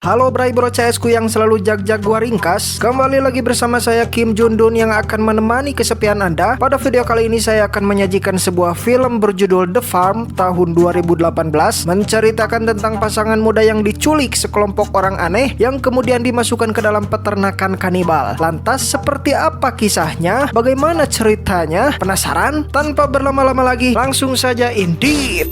Halo Bray Bro CS ku yang selalu jag-jag gua ringkas. Kembali lagi bersama saya Kim Jun Dun yang akan menemani kesepian Anda. Pada video kali ini saya akan menyajikan sebuah film berjudul The Farm tahun 2018, menceritakan tentang pasangan muda yang diculik sekelompok orang aneh yang kemudian dimasukkan ke dalam peternakan kanibal. Lantas seperti apa kisahnya? Bagaimana ceritanya? Penasaran? Tanpa berlama-lama lagi, langsung saja intip.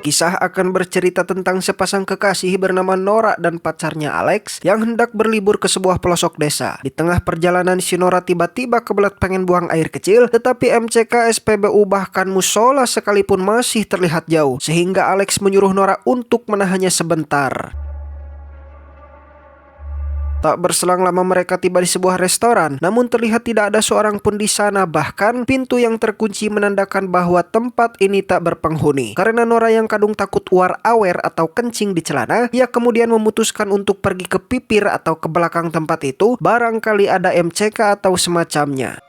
Kisah akan bercerita tentang sepasang kekasih bernama Nora dan pacarnya Alex yang hendak berlibur ke sebuah pelosok desa. Di tengah perjalanan si Nora tiba-tiba kebelet pengen buang air kecil, tetapi MCK, SPBU bahkan musola sekalipun masih terlihat jauh, sehingga Alex menyuruh Nora untuk menahannya sebentar. Tak berselang lama mereka tiba di sebuah restoran, namun terlihat tidak ada seorang pun di sana, bahkan pintu yang terkunci menandakan bahwa tempat ini tak berpenghuni. Karena Nora yang kadung takut war-awer atau kencing di celana, ia kemudian memutuskan untuk pergi ke pipir atau ke belakang tempat itu, barangkali ada MCK atau semacamnya.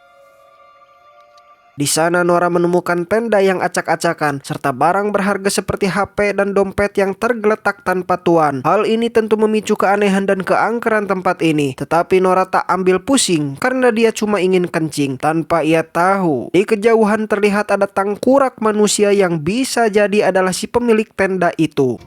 Di sana Nora menemukan tenda yang acak-acakan serta barang berharga seperti HP dan dompet yang tergeletak tanpa tuan. Hal ini tentu memicu keanehan dan keangkeran tempat ini. Tetapi Nora tak ambil pusing karena dia cuma ingin kencing. Tanpa ia tahu, di kejauhan terlihat ada tengkorak manusia yang bisa jadi adalah si pemilik tenda itu.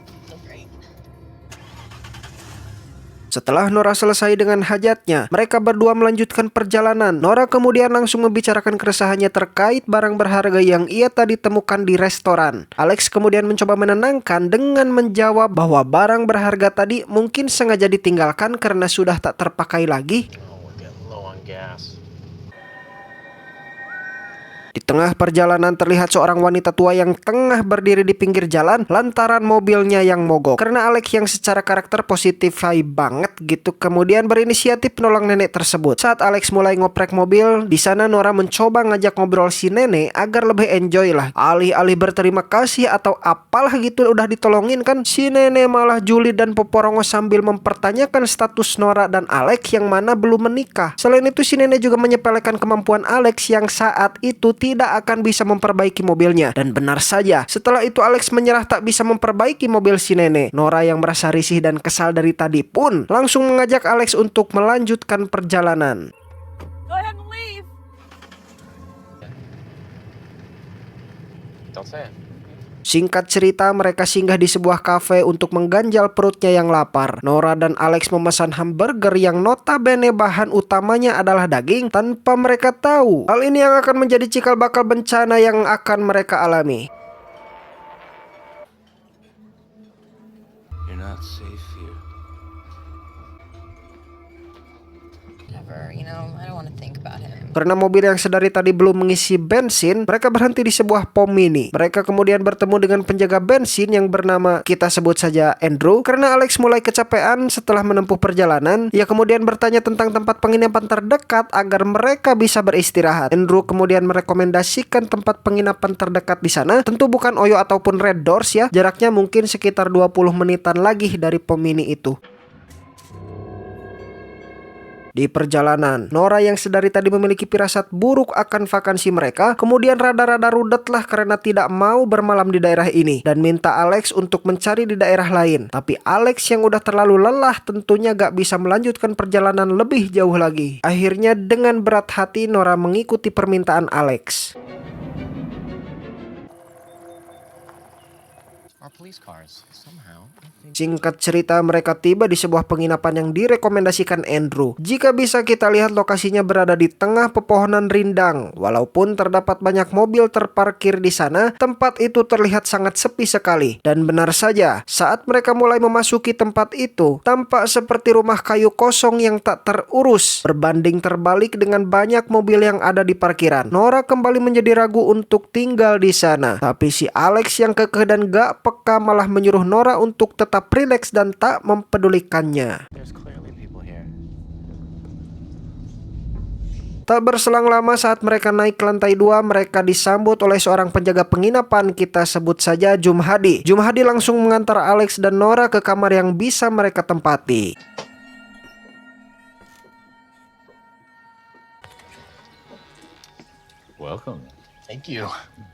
Setelah Nora selesai dengan hajatnya, mereka berdua melanjutkan perjalanan. Nora kemudian langsung membicarakan keresahannya terkait barang berharga yang ia tadi temukan di restoran. Alex kemudian mencoba menenangkan dengan menjawab bahwa barang berharga tadi mungkin sengaja ditinggalkan karena sudah tak terpakai lagi. Di tengah perjalanan terlihat seorang wanita tua yang tengah berdiri di pinggir jalan lantaran mobilnya yang mogok. Karena Alex yang secara karakter positif banget gitu kemudian berinisiatif menolong nenek tersebut. Saat Alex mulai ngoprek mobil, di sana Nora mencoba ngajak ngobrol si nenek agar lebih enjoy lah. Alih-alih berterima kasih atau apalah gitu udah ditolongin kan, si nenek malah julid dan peporongo sambil mempertanyakan status Nora dan Alex yang mana belum menikah. Selain itu si nenek juga menyepelekan kemampuan Alex yang saat itu tidak akan bisa memperbaiki mobilnya. Dan benar saja, setelah itu Alex menyerah tak bisa memperbaiki mobil si nenek. Nora yang merasa risih dan kesal dari tadi pun langsung mengajak Alex untuk melanjutkan perjalanan. Go ahead and leave. Don't say it. Singkat cerita, mereka singgah di sebuah kafe untuk mengganjal perutnya yang lapar. Nora dan Alex memesan hamburger yang notabene bahan utamanya adalah daging tanpa mereka tahu. Hal ini yang akan menjadi cikal bakal bencana yang akan mereka alami. You're not safe here. Never, I don't want to think about him. Karena mobil yang sedari tadi belum mengisi bensin, mereka berhenti di sebuah pom mini. Mereka kemudian bertemu dengan penjaga bensin yang bernama, kita sebut saja Andrew. Karena Alex mulai kecapean setelah menempuh perjalanan, ia kemudian bertanya tentang tempat penginapan terdekat agar mereka bisa beristirahat. Andrew kemudian merekomendasikan tempat penginapan terdekat di sana. Tentu bukan Oyo ataupun Red Doors ya, jaraknya mungkin sekitar 20 menitan lagi dari pom mini itu. Di perjalanan, Nora yang sedari tadi memiliki firasat buruk akan vakansi mereka, kemudian rada-rada rudetlah karena tidak mau bermalam di daerah ini dan minta Alex untuk mencari di daerah lain. Tapi Alex yang udah terlalu lelah tentunya gak bisa melanjutkan perjalanan lebih jauh lagi. Akhirnya dengan berat hati Nora mengikuti permintaan Alex. Our police cars, somehow. Singkat cerita, mereka tiba di sebuah penginapan yang direkomendasikan Andrew. Jika bisa kita lihat lokasinya berada di tengah pepohonan rindang. Walaupun terdapat banyak mobil terparkir di sana, tempat itu terlihat sangat sepi sekali. Dan benar saja, saat mereka mulai memasuki tempat itu, tampak seperti rumah kayu kosong yang tak terurus. Berbanding terbalik dengan banyak mobil yang ada di parkiran. Nora kembali menjadi ragu untuk tinggal di sana. Tapi si Alex yang kekeh dan gak peka malah menyuruh Nora untuk tetap rileks dan tak mempedulikannya. There's clearly people here. Tak berselang lama saat mereka naik ke lantai 2, mereka disambut oleh seorang penjaga penginapan, kita sebut saja Jumhadi. Jumhadi langsung mengantar Alex dan Nora ke kamar yang bisa mereka tempati. Welcome. Thank you.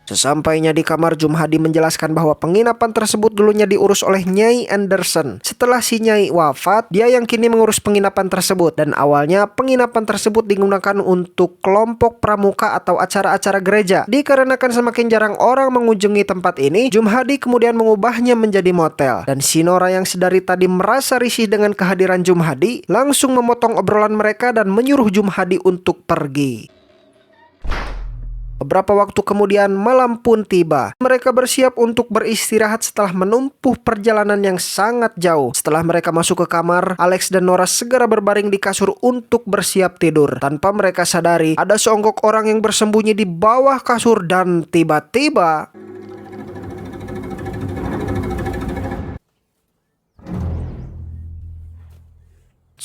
Sesampainya di kamar, Jumhadi menjelaskan bahwa penginapan tersebut dulunya diurus oleh Nyai Anderson. Setelah si Nyai wafat, dia yang kini mengurus penginapan tersebut. Dan awalnya penginapan tersebut digunakan untuk kelompok pramuka atau acara-acara gereja. Dikarenakan semakin jarang orang mengunjungi tempat ini, Jumhadi kemudian mengubahnya menjadi motel. Dan si Nora yang sedari tadi merasa risih dengan kehadiran Jumhadi, langsung memotong obrolan mereka dan menyuruh Jumhadi untuk pergi. Beberapa waktu kemudian malam pun tiba. Mereka bersiap untuk beristirahat setelah menempuh perjalanan yang sangat jauh. Setelah mereka masuk ke kamar, Alex dan Nora segera berbaring di kasur untuk bersiap tidur. Tanpa mereka sadari, ada seonggok orang yang bersembunyi di bawah kasur dan tiba-tiba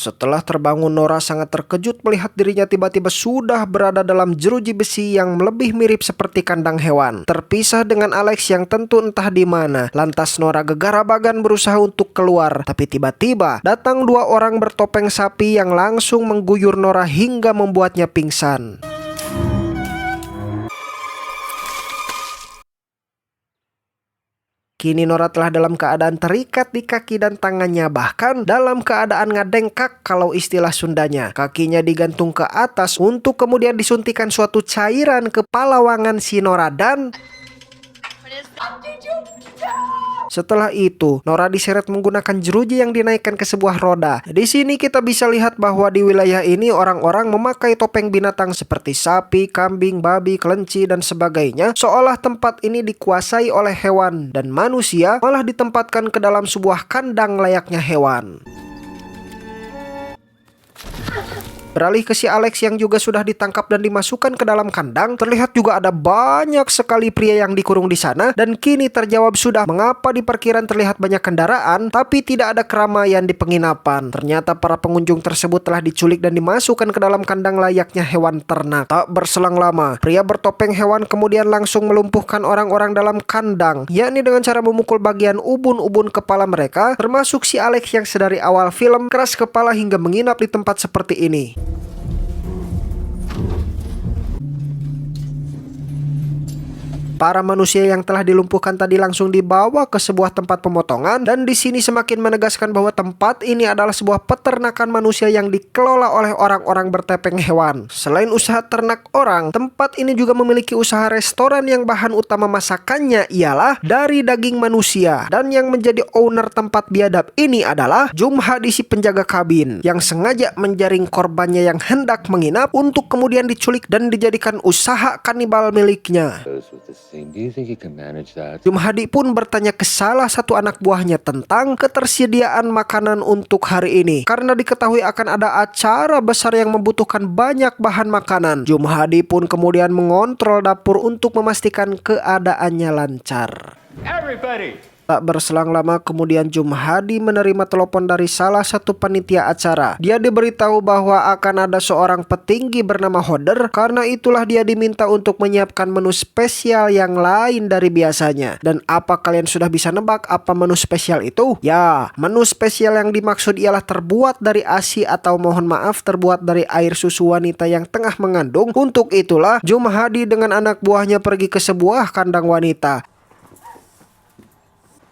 setelah terbangun, Nora sangat terkejut melihat dirinya tiba-tiba sudah berada dalam jeruji besi yang lebih mirip seperti kandang hewan, terpisah dengan Alex yang tentu entah di mana. Lantas Nora gegarabagan berusaha untuk keluar, tapi tiba-tiba datang dua orang bertopeng sapi yang langsung mengguyur Nora hingga membuatnya pingsan. Kini Nora telah dalam keadaan terikat di kaki dan tangannya, bahkan dalam keadaan ngadengkak kalau istilah Sundanya. Kakinya digantung ke atas untuk kemudian disuntikan suatu cairan ke palawangan si Nora dan setelah itu, Nora diseret menggunakan jeruji yang dinaikkan ke sebuah roda. Di sini kita bisa lihat bahwa di wilayah ini orang-orang memakai topeng binatang seperti sapi, kambing, babi, kelinci, dan sebagainya. Seolah tempat ini dikuasai oleh hewan dan manusia malah ditempatkan ke dalam sebuah kandang layaknya hewan. Beralih ke si Alex yang juga sudah ditangkap dan dimasukkan ke dalam kandang, terlihat juga ada banyak sekali pria yang dikurung di sana, dan kini terjawab sudah mengapa di parkiran terlihat banyak kendaraan tapi tidak ada keramaian di penginapan. Ternyata para pengunjung tersebut telah diculik dan dimasukkan ke dalam kandang layaknya hewan ternak. Tak berselang lama, pria bertopeng hewan kemudian langsung melumpuhkan orang-orang dalam kandang, yakni dengan cara memukul bagian ubun-ubun kepala mereka, termasuk si Alex yang sedari awal film keras kepala hingga menginap di tempat seperti ini. Para manusia yang telah dilumpuhkan tadi langsung dibawa ke sebuah tempat pemotongan, dan di sini semakin menegaskan bahwa tempat ini adalah sebuah peternakan manusia yang dikelola oleh orang-orang bertopeng hewan. Selain usaha ternak orang, tempat ini juga memiliki usaha restoran yang bahan utama masakannya ialah dari daging manusia. Dan yang menjadi owner tempat biadab ini adalah Jumhadi, si penjaga kabin, yang sengaja menjaring korbannya yang hendak menginap untuk kemudian diculik dan dijadikan usaha kanibal miliknya. Do you think you can manage that? Jumhadi pun bertanya ke salah satu anak buahnya tentang ketersediaan makanan untuk hari ini, karena diketahui akan ada acara besar yang membutuhkan banyak bahan makanan. Jumhadi pun kemudian mengontrol dapur untuk memastikan keadaannya lancar. Everybody! Tak berselang lama kemudian Jumhadi menerima telepon dari salah satu panitia acara. Dia diberitahu bahwa akan ada seorang petinggi bernama Hodder, karena itulah dia diminta untuk menyiapkan menu spesial yang lain dari biasanya. Dan apa kalian sudah bisa nebak apa menu spesial itu? Ya, menu spesial yang dimaksud ialah terbuat dari ASI atau mohon maaf terbuat dari air susu wanita yang tengah mengandung. Untuk itulah Jumhadi dengan anak buahnya pergi ke sebuah kandang wanita.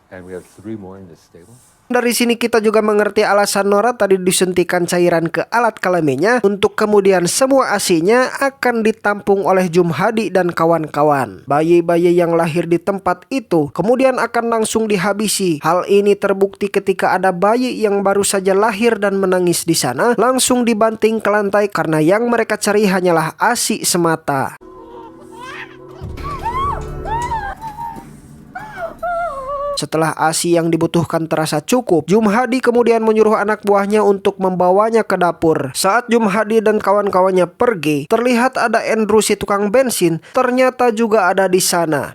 And we have 3 more in this stable? Dari sini kita juga mengerti alasan Nora tadi disuntikan cairan ke alat kelaminnya, untuk kemudian semua asinya akan ditampung oleh Jumhadi dan kawan-kawan. Bayi-bayi yang lahir di tempat itu kemudian akan langsung dihabisi. Hal ini terbukti ketika ada bayi yang baru saja lahir dan menangis di sana, langsung dibanting ke lantai karena yang mereka cari hanyalah asi semata. Setelah ASI yang dibutuhkan terasa cukup, Jumhadi kemudian menyuruh anak buahnya untuk membawanya ke dapur. Saat Jumhadi dan kawan-kawannya pergi, terlihat ada Andrew, si tukang bensin, ternyata juga ada di sana.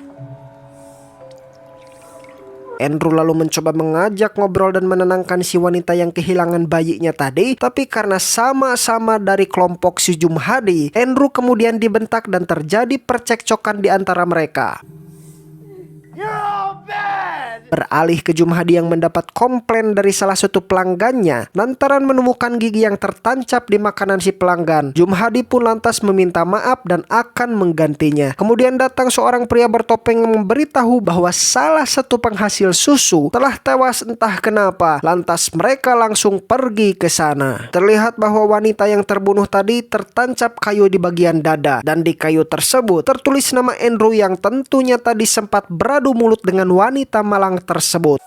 Andrew lalu mencoba mengajak ngobrol dan menenangkan si wanita yang kehilangan bayinya tadi, tapi karena sama-sama dari kelompok si Jumhadi, Andrew kemudian dibentak dan terjadi percekcokan di antara mereka. Beralih ke Jumhadi yang mendapat komplain dari salah satu pelanggannya lantaran menemukan gigi yang tertancap di makanan si pelanggan. Jumhadi pun lantas meminta maaf dan akan menggantinya. Kemudian datang seorang pria bertopeng yang memberitahu bahwa salah satu penghasil susu telah tewas entah kenapa. Lantas mereka langsung pergi ke sana. Terlihat bahwa wanita yang terbunuh tadi tertancap kayu di bagian dada, dan di kayu tersebut tertulis nama Andrew yang tentunya tadi sempat beradu mulut dengan wanita malang tersebut.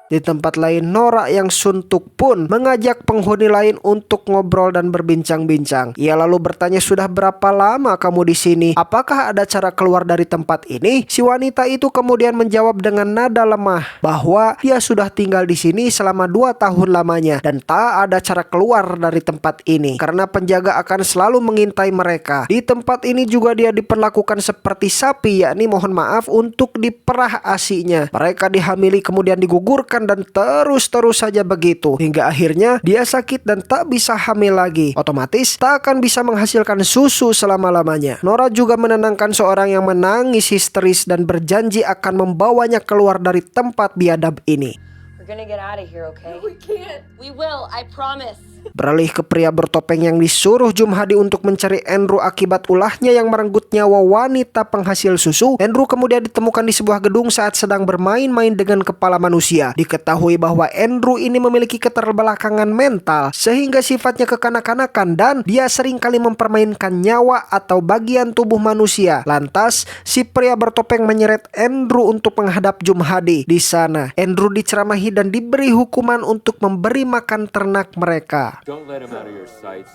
Di tempat lain, Nora yang suntuk pun mengajak penghuni lain untuk ngobrol dan berbincang-bincang. Ia lalu bertanya, "Sudah berapa lama kamu di sini? Apakah ada cara keluar dari tempat ini?" Si wanita itu kemudian menjawab dengan nada lemah bahwa dia sudah tinggal di sini selama 2 tahun lamanya dan tak ada cara keluar dari tempat ini karena penjaga akan selalu mengintai mereka. Di tempat ini juga dia diperlakukan seperti sapi, yakni mohon maaf untuk diperah asinya. Mereka dihamili kemudian digugurkan dan terus saja begitu hingga akhirnya dia sakit dan tak bisa hamil lagi. Otomatis tak akan bisa menghasilkan susu selama-lamanya. Nora juga menenangkan seorang yang menangis histeris dan berjanji akan membawanya keluar dari tempat biadab ini. We're gonna get out of here, okay? No, we can't. We will, I promise. Beralih ke pria bertopeng yang disuruh Jumhadi untuk mencari Andrew akibat ulahnya yang merenggut nyawa wanita penghasil susu. Andrew kemudian ditemukan di sebuah gedung saat sedang bermain-main dengan kepala manusia. Diketahui bahwa Andrew ini memiliki keterbelakangan mental sehingga sifatnya kekanak-kanakan dan dia seringkali mempermainkan nyawa atau bagian tubuh manusia. Lantas si pria bertopeng menyeret Andrew untuk menghadap Jumhadi. Di sana Andrew diceramahi dan diberi hukuman untuk memberi makan ternak mereka. Don't let him out of your sights.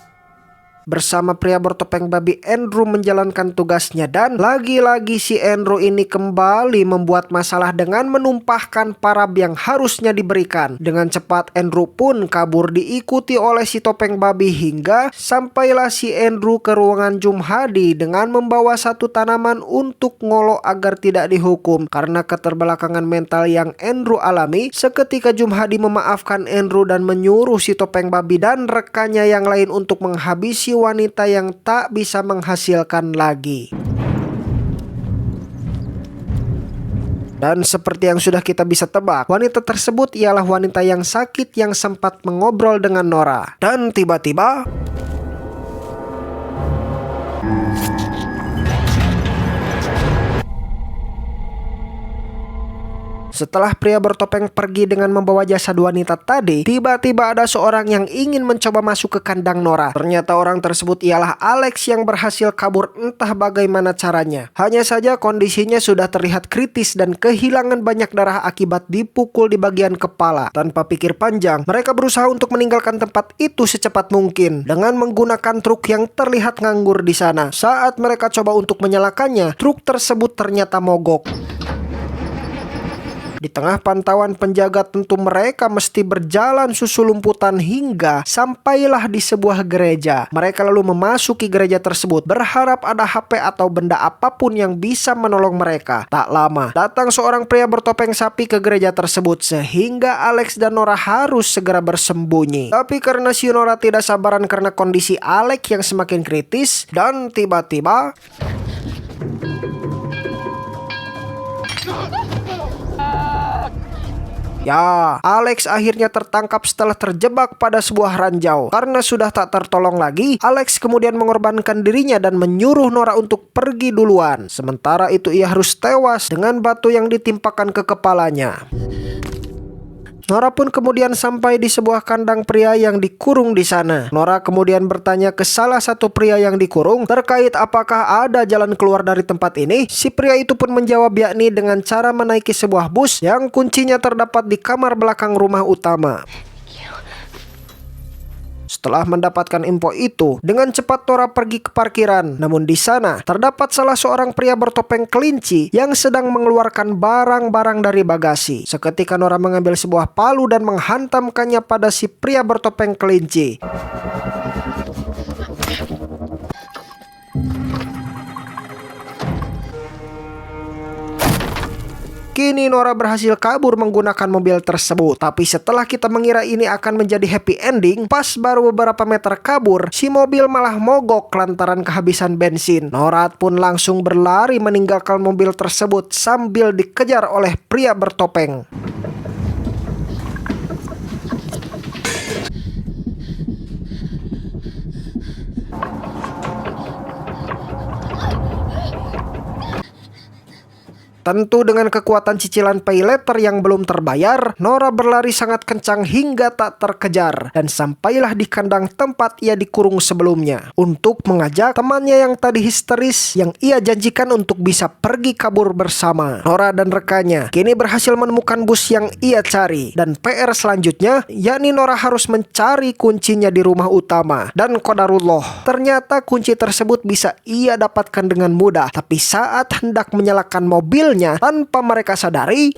Bersama pria bertopeng babi, Andrew menjalankan tugasnya dan lagi-lagi si Andrew ini kembali membuat masalah dengan menumpahkan parab yang harusnya diberikan. Dengan cepat Andrew pun kabur diikuti oleh si topeng babi hingga sampailah si Andrew ke ruangan Jumhadi dengan membawa satu tanaman untuk ngolok agar tidak dihukum. Karena keterbelakangan mental yang Andrew alami, seketika Jumhadi memaafkan Andrew dan menyuruh si topeng babi dan rekannya yang lain untuk menghabisi wanita yang tak bisa menghasilkan lagi. Dan seperti yang sudah kita bisa tebak, wanita tersebut ialah wanita yang sakit yang sempat mengobrol dengan Nora. Dan tiba-tiba setelah pria bertopeng pergi dengan membawa jasad wanita tadi, tiba-tiba ada seorang yang ingin mencoba masuk ke kandang Nora. Ternyata orang tersebut ialah Alex yang berhasil kabur entah bagaimana caranya. Hanya saja kondisinya sudah terlihat kritis dan kehilangan banyak darah akibat dipukul di bagian kepala. Tanpa pikir panjang, mereka berusaha untuk meninggalkan tempat itu secepat mungkin dengan menggunakan truk yang terlihat nganggur di sana. Saat mereka coba untuk menyalakannya, truk tersebut ternyata mogok. Di tengah pantauan penjaga tentu mereka mesti berjalan susulumputan hingga sampailah di sebuah gereja. Mereka lalu memasuki gereja tersebut berharap ada HP atau benda apapun yang bisa menolong mereka. Tak lama, datang seorang pria bertopeng sapi ke gereja tersebut sehingga Alex dan Nora harus segera bersembunyi. Tapi karena si Nora tidak sabaran karena kondisi Alex yang semakin kritis dan tiba-tiba ya, Alex akhirnya tertangkap setelah terjebak pada sebuah ranjau. Karena sudah tak tertolong lagi, Alex kemudian mengorbankan dirinya dan menyuruh Nora untuk pergi duluan. Sementara itu ia harus tewas dengan batu yang ditimpakan ke kepalanya. Nora pun kemudian sampai di sebuah kandang pria yang dikurung di sana. Nora kemudian bertanya ke salah satu pria yang dikurung terkait apakah ada jalan keluar dari tempat ini. Si pria itu pun menjawab yakni dengan cara menaiki sebuah bus yang kuncinya terdapat di kamar belakang rumah utama. Setelah mendapatkan info itu, dengan cepat Nora pergi ke parkiran. Namun di sana terdapat salah seorang pria bertopeng kelinci yang sedang mengeluarkan barang-barang dari bagasi. Seketika Nora mengambil sebuah palu dan menghantamkannya pada si pria bertopeng kelinci. Kini Nora berhasil kabur menggunakan mobil tersebut. Tapi setelah kita mengira ini akan menjadi happy ending, pas baru beberapa meter kabur, si mobil malah mogok lantaran kehabisan bensin. Nora pun langsung berlari meninggalkan mobil tersebut sambil dikejar oleh pria bertopeng. Tentu dengan kekuatan cicilan pay later yang belum terbayar, Nora berlari sangat kencang hingga tak terkejar dan sampailah di kandang tempat ia dikurung sebelumnya untuk mengajak temannya yang tadi histeris yang ia janjikan untuk bisa pergi kabur bersama. Nora dan rekannya kini berhasil menemukan bus yang ia cari dan PR selanjutnya yakni Nora harus mencari kuncinya di rumah utama. Dan qadarullah, ternyata kunci tersebut bisa ia dapatkan dengan mudah, tapi saat hendak menyalakan mobil tanpa mereka sadari,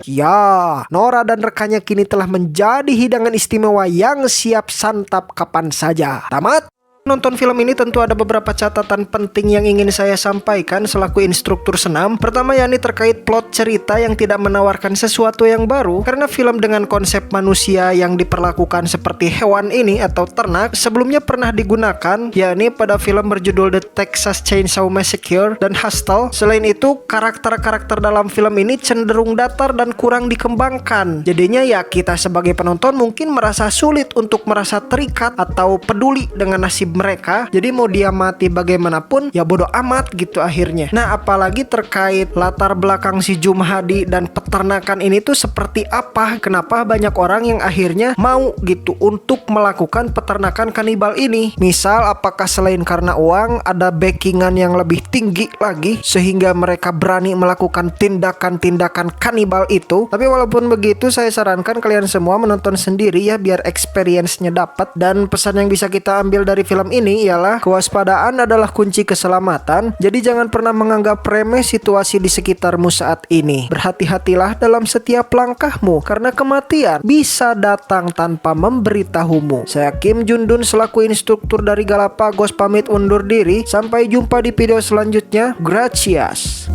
ya, Nora dan rekannya kini telah menjadi hidangan istimewa yang siap santap kapan saja. Tamat. Nonton film ini tentu ada beberapa catatan penting yang ingin saya sampaikan selaku instruktur senam. Pertama yakni terkait plot cerita yang tidak menawarkan sesuatu yang baru, karena film dengan konsep manusia yang diperlakukan seperti hewan ini atau ternak sebelumnya pernah digunakan, yakni pada film berjudul The Texas Chainsaw Massacre dan Hostel. Selain itu, karakter-karakter dalam film ini cenderung datar dan kurang dikembangkan. Jadinya ya kita sebagai penonton mungkin merasa sulit untuk merasa terikat atau peduli dengan nasib mereka. Jadi mau dia mati bagaimanapun ya bodoh amat gitu akhirnya. Nah, apalagi terkait latar belakang si Jumhadi dan peternakan ini tuh seperti apa, kenapa banyak orang yang akhirnya mau gitu untuk melakukan peternakan kanibal ini. Misal apakah selain karena uang ada backingan yang lebih tinggi lagi sehingga mereka berani melakukan tindakan-tindakan kanibal itu. Tapi walaupun begitu, saya sarankan kalian semua menonton sendiri ya biar experience-nya dapat. Dan pesan yang bisa kita ambil dari film ini ialah kewaspadaan adalah kunci keselamatan. Jadi jangan pernah menganggap remeh situasi di sekitarmu saat ini. Berhati-hatilah dalam setiap langkahmu karena kematian bisa datang tanpa memberitahumu. Saya Kim Jundun selaku instruktur dari Galapagos pamit undur diri. Sampai jumpa di video selanjutnya. Gracias.